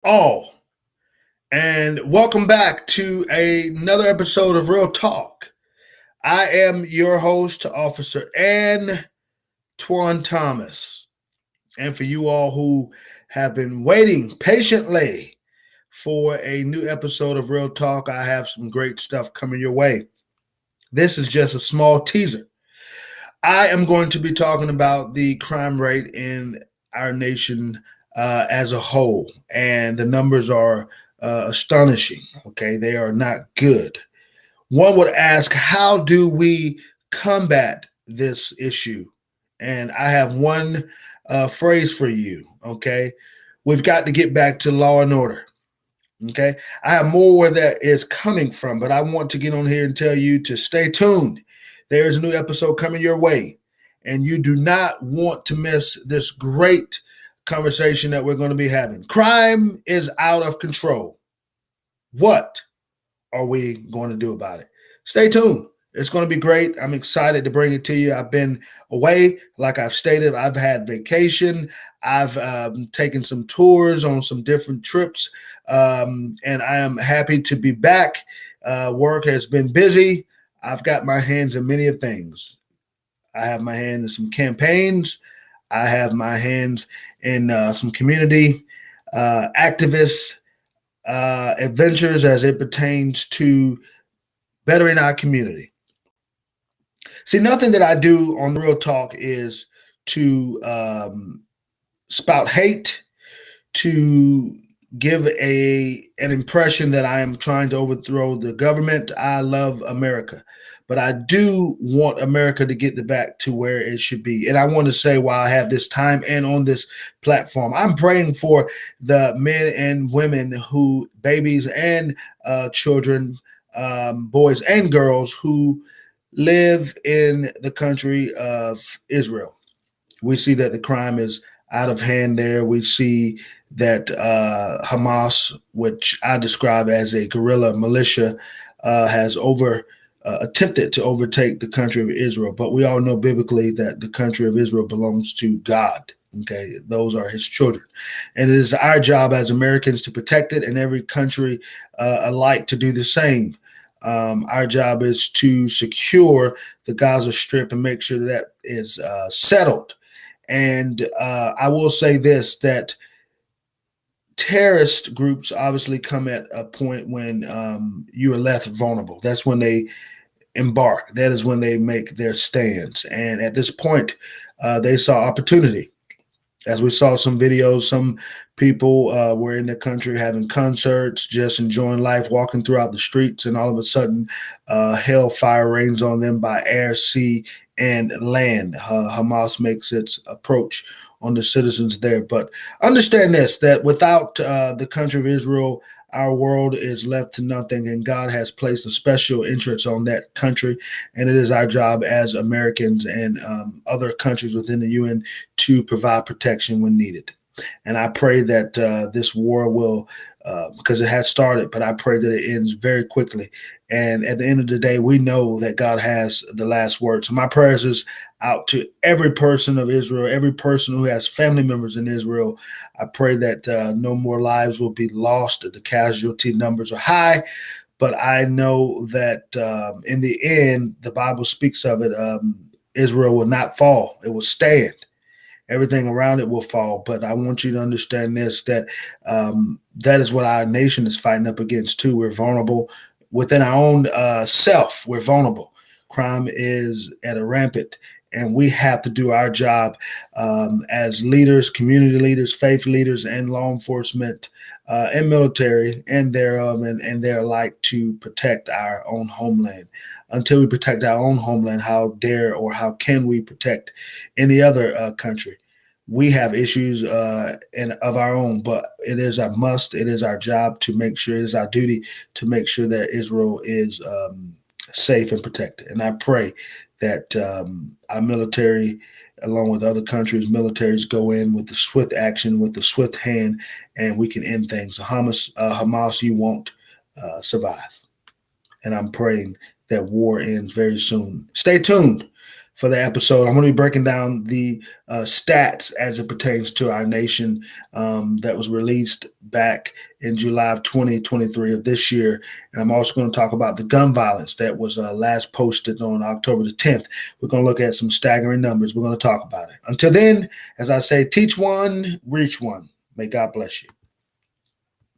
all, and welcome back to another episode of Real Talk. I am your host, Officer Antoine Thomas. And for you all who have been waiting patiently for a new episode of Real Talk, I have some great stuff coming your way. This is just a small teaser. I am going to be talking about the crime rate in our nation as a whole, and the numbers are astonishing. Okay, they are not good. One would ask, how do we combat this issue? And I have one phrase for you. Okay, we've got to get back to law and order. Okay, I have more where that is coming from, but I want to get on here and tell you to stay tuned. There is a new episode coming your way, and you do not want to miss this great conversation that we're going to be having. Crime is out of control. What are we going to do about it? Stay tuned. It's going to be great. I'm excited to bring it to you. I've been away, like I've stated. I've had vacation. I've taken some tours on some different trips, and I am happy to be back. Work has been busy. I've got my hands in many of things. I have my hand in some campaigns. I have my hands in some community activists adventures as it pertains to bettering our community. See, nothing that I do on the Real Talk is to spout hate, to give an impression that I am trying to overthrow the government. I love America, but I do want America to get back to where it should be. And I want to say, while I have this time and on this platform, I'm praying for the men and women who, babies and children, boys and girls who live in the country of Israel. We see that the crime is out of hand there. We see that Hamas, which I describe as a guerrilla militia, has attempted to overtake the country of Israel. But we all know biblically that the country of Israel belongs to God. Okay, those are his children. And it is our job as Americans to protect it, and every country alike to do the same. Our job is to secure the Gaza Strip and make sure that is settled. And I will say this, that terrorist groups obviously come at a point when you are left vulnerable. That's when they embark. That is when they make their stands. And at this point, they saw opportunity. As we saw some videos, some people were in the country having concerts, just enjoying life, walking throughout the streets, and all of a sudden, hellfire rains on them by air, sea, and land. Hamas makes its approach on the citizens there. But understand this, that without the country of Israel, our world is left to nothing, and God has placed a special interest on that country, and it is our job as Americans and other countries within the UN to provide protection when needed. And I pray that this war will, because it has started, but I pray that it ends very quickly. And at the end of the day, we know that God has the last word. So my prayers is out to every person of Israel, every person who has family members in Israel. I pray that no more lives will be lost. The casualty numbers are high, but I know that in the end, the Bible speaks of it. Israel will not fall; it will stand. Everything around it will fall. But I want you to understand this, that that is what our nation is fighting up against too. We're vulnerable within our own self. We're vulnerable. Crime is at a rampant, and we have to do our job as leaders, community leaders, faith leaders, and law enforcement and military and thereof and their alike to protect our own homeland. Until we protect our own homeland, how dare or how can we protect any other country? We have issues of our own, but it is our must. It is our job to make sure, it is our duty to make sure that Israel is safe and protected. And I pray that our military, along with other countries' militaries, go in with the swift action, with the swift hand, and we can end things. Hamas, you won't survive. And I'm praying that war ends very soon. Stay tuned for the episode. I'm going to be breaking down the stats as it pertains to our nation that was released back in July of 2023 of this year. And I'm also going to talk about the gun violence that was last posted on October the 10th. We're going to look at some staggering numbers. We're going to talk about it. Until then, as I say, teach one, reach one. May God bless you.